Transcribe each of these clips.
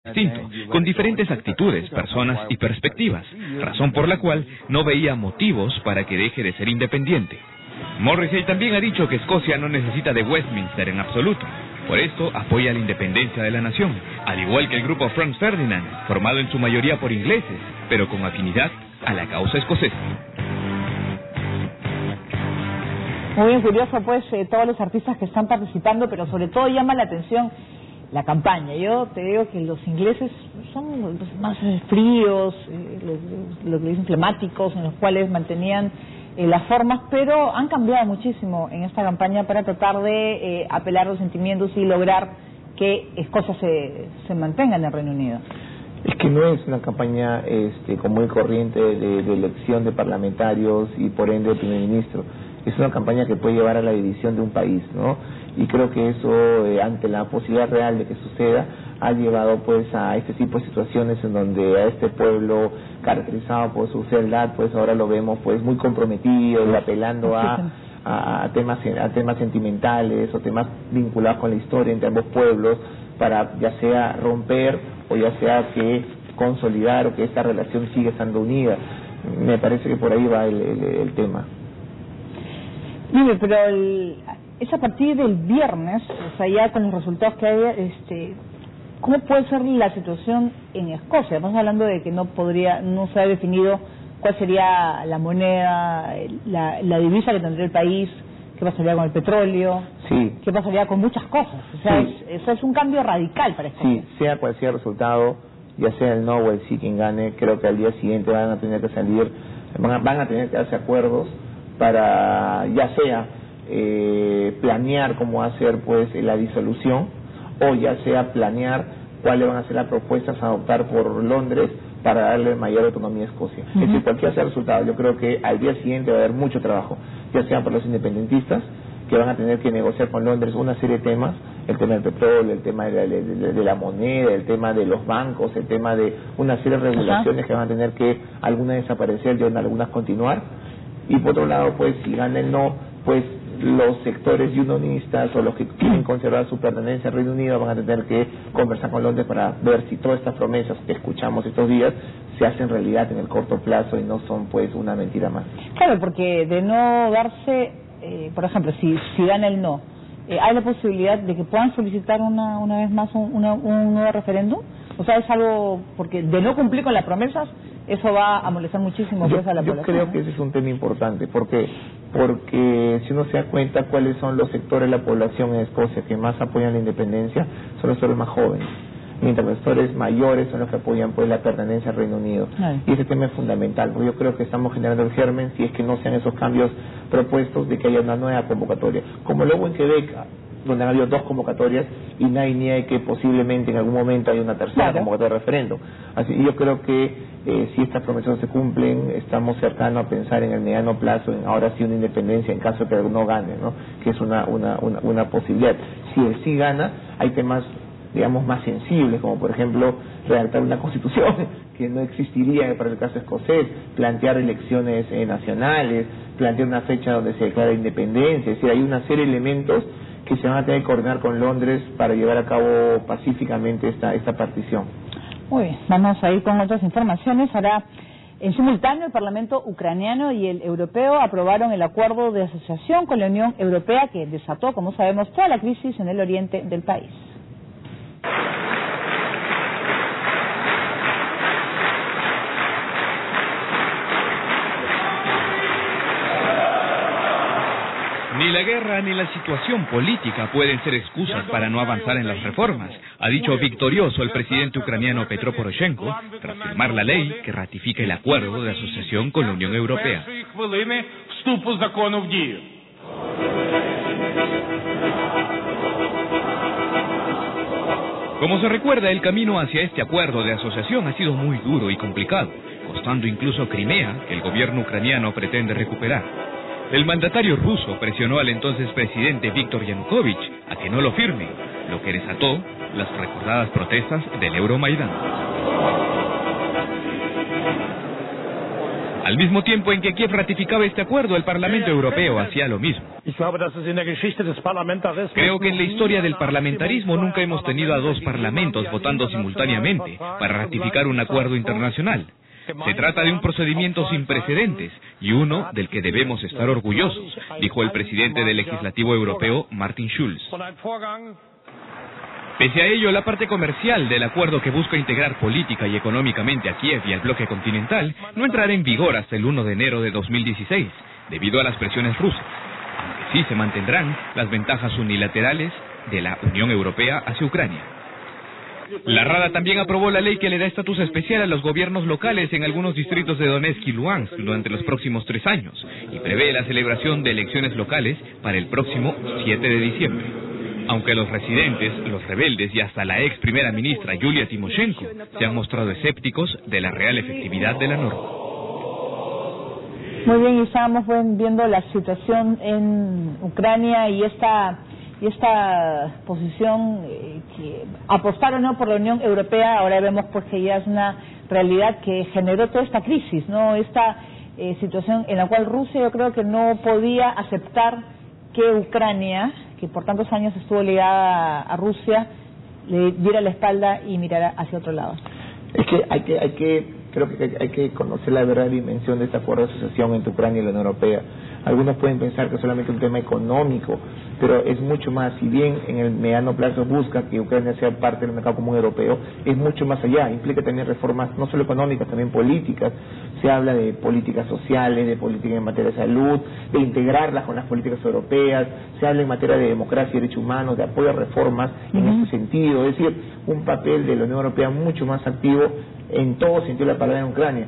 distinto, con diferentes actitudes, personas y perspectivas, razón por la cual no veía motivos para que deje de ser independiente. Morrissey también ha dicho que Escocia no necesita de Westminster en absoluto. Por esto apoya la independencia de la nación, al igual que el grupo Franz Ferdinand, formado en su mayoría por ingleses, pero con afinidad a la causa escocesa. Muy bien, curioso pues todos los artistas que están participando, pero sobre todo llama la atención la campaña. Yo te digo que los ingleses son más fríos, lo que dicen flemáticos, en los cuales mantenían las formas, pero han cambiado muchísimo en esta campaña para tratar de apelar los sentimientos y lograr que Escocia se mantenga en el Reino Unido. Es que no es una campaña común y corriente de elección de parlamentarios y por ende de primer ministro. Es una campaña que puede llevar a la división de un país, ¿no? Y creo que eso, ante la posibilidad real de que suceda, ha llevado pues a este tipo de situaciones en donde a este pueblo caracterizado por su fealdad, pues ahora lo vemos pues muy comprometido y apelando a temas sentimentales o temas vinculados con la historia entre ambos pueblos, para ya sea romper o ya sea que consolidar o que esta relación siga estando unida. Me parece que por ahí va el tema. Mire, pero es a partir del viernes, o sea, ya con los resultados que hay, ¿cómo puede ser la situación en Escocia? Estamos hablando de que no se ha definido cuál sería la moneda, la divisa que tendría el país, qué pasaría con el petróleo, sí, qué pasaría con muchas cosas. O sea, sí, eso es un cambio radical para Escocia. Sí, sea cual sea el resultado, ya sea el no o el sí quien gane, creo que al día siguiente van a tener que salir, van a tener que darse acuerdos para ya sea planear cómo hacer pues la disolución, o ya sea planear cuáles van a ser las propuestas a adoptar por Londres para darle mayor autonomía a Escocia. Es decir, cualquiera sea el resultado, yo creo que al día siguiente va a haber mucho trabajo, ya sea por los independentistas, que van a tener que negociar con Londres una serie de temas, el tema del petróleo, el tema de la moneda, el tema de los bancos, el tema de una serie de regulaciones que van a tener que algunas desaparecer y algunas continuar. Y por otro lado, pues si gana el no, pues los sectores unionistas o los que quieren conservar su pertenencia al Reino Unido van a tener que conversar con Londres para ver si todas estas promesas que escuchamos estos días se hacen realidad en el corto plazo y no son pues una mentira más. Claro, porque de no darse, por ejemplo, si gana el no, ¿hay la posibilidad de que puedan solicitar una vez más un nuevo referéndum? O sea, es algo, porque de no cumplir con las promesas, eso va a molestar muchísimo pues a la población. Yo creo que ese es un tema importante, porque si uno se da cuenta cuáles son los sectores de la población en Escocia que más apoyan la independencia, son los sectores más jóvenes, mientras los sectores mayores son los que apoyan pues la pertenencia al Reino Unido. Y ese tema es fundamental, porque yo creo que estamos generando el germen, si es que no sean esos cambios propuestos, de que haya una nueva convocatoria, como luego en Quebec, donde han habido 2 convocatorias y nadie niega que posiblemente en algún momento haya una tercera convocatoria de referéndum. Así yo creo que si estas promesas no se cumplen, estamos cercanos a pensar en el mediano plazo en ahora sí una independencia en caso de que no gane, ¿no? Que es una posibilidad. Si él sí gana, hay temas digamos más sensibles, como por ejemplo redactar una constitución que no existiría para el caso escocés, plantear elecciones nacionales, plantear una fecha donde se declara independencia. Es decir, hay una serie de elementos que se van a tener que coordinar con Londres para llevar a cabo pacíficamente esta partición. Muy bien, vamos a ir con otras informaciones. Ahora, en simultáneo, el Parlamento ucraniano y el europeo aprobaron el acuerdo de asociación con la Unión Europea que desató, como sabemos, toda la crisis en el oriente del país. Ni la guerra ni la situación política pueden ser excusas para no avanzar en las reformas, ha dicho victorioso el presidente ucraniano Petro Poroshenko tras firmar la ley que ratifica el acuerdo de asociación con la Unión Europea. Como se recuerda, el camino hacia este acuerdo de asociación ha sido muy duro y complicado, costando incluso Crimea, que el gobierno ucraniano pretende recuperar. El mandatario ruso presionó al entonces presidente Víktor Yanukovych a que no lo firme, lo que desató las recordadas protestas del Euromaidán. Al mismo tiempo en que Kiev ratificaba este acuerdo, el Parlamento Europeo hacía lo mismo. Creo que en la historia del parlamentarismo nunca hemos tenido a dos parlamentos votando simultáneamente para ratificar un acuerdo internacional. Se trata de un procedimiento sin precedentes y uno del que debemos estar orgullosos, dijo el presidente del Legislativo Europeo, Martin Schulz. Pese a ello, la parte comercial del acuerdo, que busca integrar política y económicamente a Kiev y al bloque continental, no entrará en vigor hasta el 1 de enero de 2016, debido a las presiones rusas, aunque sí se mantendrán las ventajas unilaterales de la Unión Europea hacia Ucrania. La Rada también aprobó la ley que le da estatus especial a los gobiernos locales en algunos distritos de Donetsk y Luhansk durante los próximos 3 años y prevé la celebración de elecciones locales para el próximo 7 de diciembre. Aunque los residentes, los rebeldes y hasta la ex primera ministra Yulia Timoshenko se han mostrado escépticos de la real efectividad de la norma. Muy bien, y estábamos viendo la situación en Ucrania y esta posición que apostar o no por la Unión Europea. Ahora vemos pues que ya es una realidad que generó toda esta crisis, ¿no? Esta situación en la cual Rusia, yo creo que no podía aceptar que Ucrania, que por tantos años estuvo ligada a Rusia, le diera la espalda y mirara hacia otro lado. Es que creo que hay que conocer la verdadera dimensión de este acuerdo de asociación entre Ucrania y la Unión Europea. Algunos pueden pensar que es solamente un tema económico, pero es mucho más. Si bien en el mediano plazo busca que Ucrania sea parte del mercado común europeo, es mucho más allá. Implica también reformas no solo económicas, también políticas. Se habla de políticas sociales, de políticas en materia de salud, de integrarlas con las políticas europeas. Se habla en materia de democracia y derechos humanos, de apoyo a reformas en este sentido. Es decir, un papel de la Unión Europea mucho más activo en todo sentido de la palabra en Ucrania.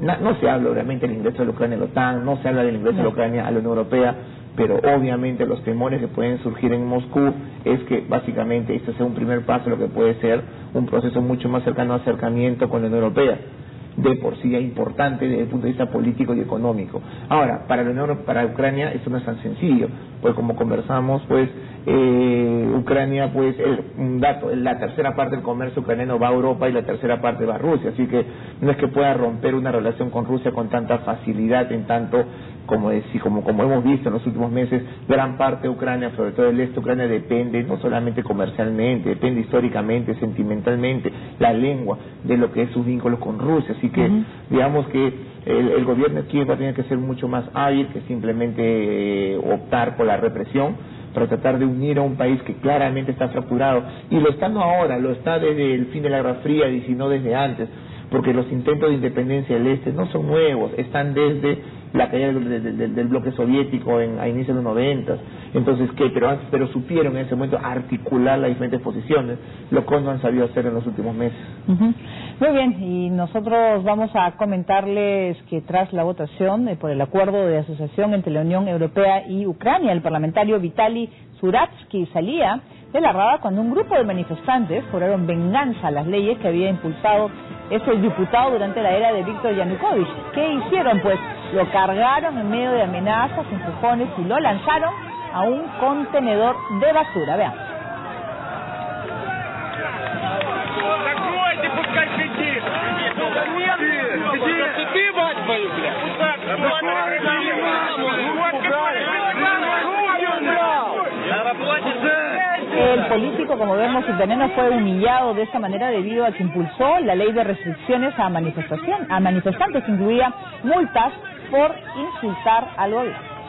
No se habla obviamente del ingreso de la Ucrania a la OTAN, no se habla del ingreso de la Ucrania a la Unión Europea, pero obviamente los temores que pueden surgir en Moscú es que básicamente este sea un primer paso a lo que puede ser un proceso mucho más cercano a acercamiento con la Unión Europea, de por sí ya importante desde el punto de vista político y económico. Ahora, para Ucrania esto no es tan sencillo, pues como conversamos, pues Ucrania, pues un dato, la tercera parte del comercio ucraniano va a Europa y la tercera parte va a Rusia, así que no es que pueda romper una relación con Rusia con tanta facilidad, en tanto como hemos visto en los últimos meses, gran parte de Ucrania, sobre todo el este de Ucrania, depende no solamente comercialmente, depende históricamente, sentimentalmente, la lengua, de lo que es sus vínculos con Rusia, así que digamos que el gobierno de Kiev va a tener que ser mucho más hábil que simplemente optar por la represión, para tratar de unir a un país que claramente está fracturado, y lo está no ahora, lo está desde el fin de la Guerra Fría y si no desde antes, porque los intentos de independencia del este no son nuevos, están desde la caída del bloque soviético a inicios de los 90. Entonces, pero supieron en ese momento articular las diferentes posiciones, lo que no han sabido hacer en los últimos meses. Muy bien, y nosotros vamos a comentarles que tras la votación por el acuerdo de asociación entre la Unión Europea y Ucrania, el parlamentario Vitaly Zuratsky salía de la Rada cuando un grupo de manifestantes cobraron venganza a las leyes que había impulsado ese diputado durante la era de Víctor Yanukovych. ¿Qué hicieron? Pues lo cargaron en medio de amenazas, empujones y lo lanzaron a un contenedor de basura. Veamos. El político, como vemos, ucraniano fue humillado de esta manera debido a que impulsó la ley de restricciones a manifestantes, que incluía multas por insultar al gobierno.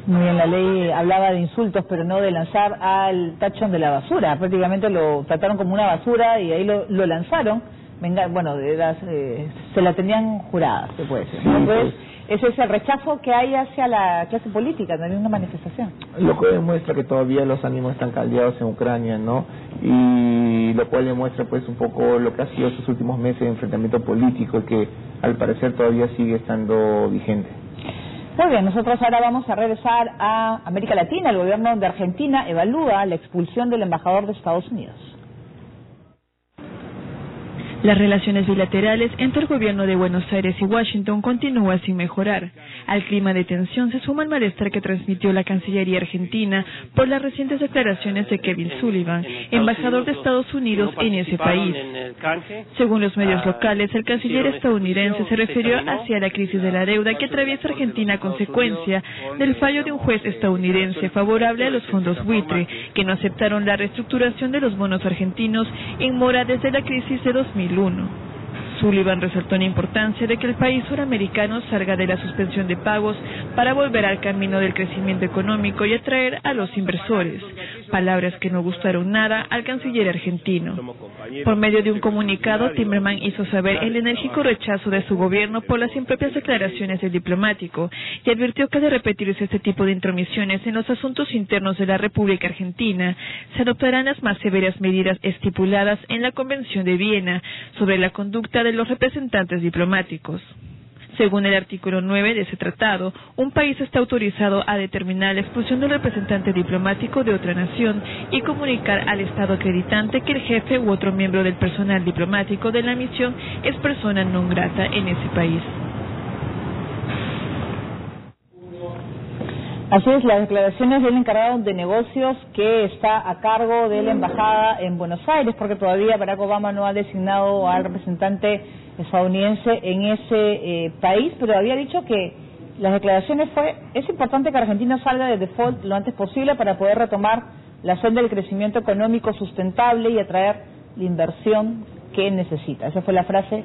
Muy bien, la ley hablaba de insultos, pero no de lanzar al tachón de la basura. Prácticamente lo trataron como una basura y ahí lo lanzaron. Bueno, se la tenían jurada, se puede decir. Entonces, ese es el rechazo que hay hacia la clase política, no hay una manifestación. Lo que demuestra que todavía los ánimos están caldeados en Ucrania, ¿no? Y lo cual demuestra pues un poco lo que ha sido estos últimos meses de enfrentamiento político y que al parecer todavía sigue estando vigente. Muy bien, nosotros ahora vamos a regresar a América Latina. El gobierno de Argentina evalúa la expulsión del embajador de Estados Unidos. Las relaciones bilaterales entre el gobierno de Buenos Aires y Washington continúan sin mejorar. Al clima de tensión se suma el malestar que transmitió la Cancillería argentina por las recientes declaraciones de Kevin Sullivan, embajador de Estados Unidos en ese país. Según los medios locales, el canciller estadounidense se refirió hacia la crisis de la deuda que atraviesa Argentina a consecuencia del fallo de un juez estadounidense favorable a los fondos buitre, que no aceptaron la reestructuración de los bonos argentinos en mora desde la crisis de 2001. Sullivan resaltó la importancia de que el país suramericano salga de la suspensión de pagos para volver al camino del crecimiento económico y atraer a los inversores, palabras que no gustaron nada al canciller argentino. Por medio de un comunicado, Timmermans hizo saber el enérgico rechazo de su gobierno por las impropias declaraciones del diplomático y advirtió que de repetirse este tipo de intromisiones en los asuntos internos de la República Argentina, se adoptarán las más severas medidas estipuladas en la Convención de Viena sobre la conducta de los representantes diplomáticos. Según el artículo 9 de ese tratado, un país está autorizado a determinar la expulsión del representante diplomático de otra nación y comunicar al Estado acreditante que el jefe u otro miembro del personal diplomático de la misión es persona non grata en ese país. Así es, las declaraciones del encargado de negocios que está a cargo de la embajada en Buenos Aires, porque todavía Barack Obama no ha designado al representante estadounidense en ese país, pero había dicho que las declaraciones es importante que Argentina salga de default lo antes posible para poder retomar la senda del crecimiento económico sustentable y atraer la inversión que necesita. Esa fue la frase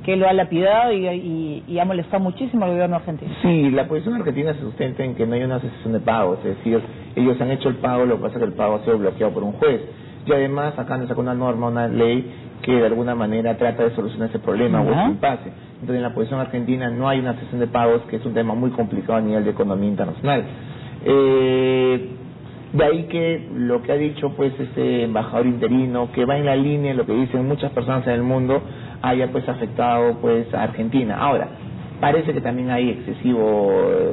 que lo ha lapidado y ha molestado muchísimo al gobierno argentino. Sí, la posición argentina se sustenta en que no hay una cesación de pagos, es decir, ellos han hecho el pago, lo que pasa es que el pago ha sido bloqueado por un juez. Y además acaban de sacar una norma, una ley que de alguna manera trata de solucionar ese problema o ese impasse. Entonces en la posición argentina no hay una cesación de pagos, que es un tema muy complicado a nivel de economía internacional. De ahí que lo que ha dicho pues este embajador interino, que va en la línea de lo que dicen muchas personas en el mundo, haya pues afectado pues a Argentina. Ahora, parece que también hay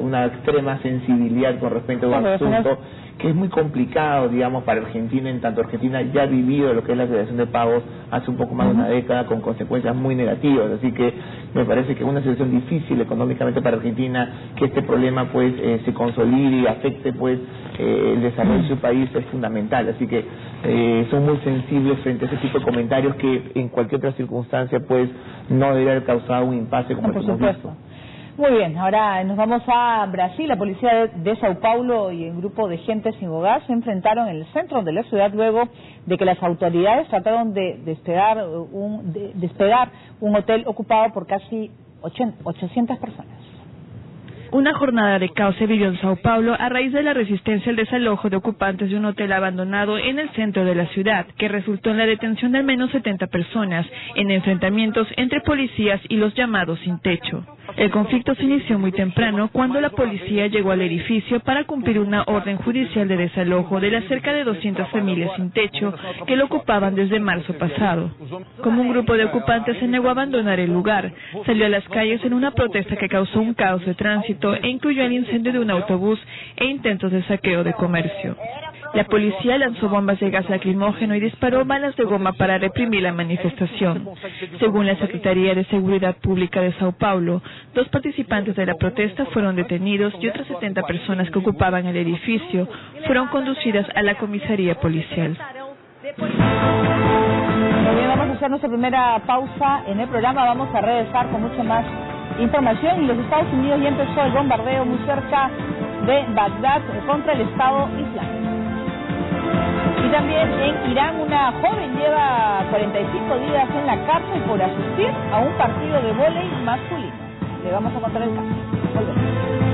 una extrema sensibilidad con respecto a un asunto que es muy complicado, digamos, para Argentina, en tanto Argentina ya ha vivido lo que es la aceleración de pagos hace un poco más de una década con consecuencias muy negativas, así que me parece que es una situación difícil económicamente para Argentina, que este problema pues se consolide y afecte pues el desarrollo de su país es fundamental, así que son muy sensibles frente a ese tipo de comentarios que en cualquier otra circunstancia pues no debería haber causado un impasse como el que hemos visto. Muy bien, ahora nos vamos a Brasil. La policía de Sao Paulo y un grupo de gente sin hogar se enfrentaron en el centro de la ciudad luego de que las autoridades trataron de despegar un hotel ocupado por casi 800 personas. Una jornada de caos se vivió en Sao Paulo a raíz de la resistencia al desalojo de ocupantes de un hotel abandonado en el centro de la ciudad, que resultó en la detención de al menos 70 personas, en enfrentamientos entre policías y los llamados sin techo. El conflicto se inició muy temprano cuando la policía llegó al edificio para cumplir una orden judicial de desalojo de las cerca de 200 familias sin techo que lo ocupaban desde marzo pasado. Como un grupo de ocupantes se negó a abandonar el lugar, salió a las calles en una protesta que causó un caos de tránsito e incluyó el incendio de un autobús e intentos de saqueo de comercio. La policía lanzó bombas de gas lacrimógeno y disparó balas de goma para reprimir la manifestación. Según la Secretaría de Seguridad Pública de Sao Paulo, 2 participantes de la protesta fueron detenidos y otras 70 personas que ocupaban el edificio fueron conducidas a la comisaría policial. Muy bien, vamos a hacer nuestra primera pausa en el programa. Vamos a regresar con mucha más información. En los Estados Unidos ya empezó el bombardeo muy cerca de Bagdad contra el Estado Islámico. Y también en Irán una joven lleva 45 días en la cárcel por asistir a un partido de vóley masculino. Le vamos a contar el caso. Volvemos.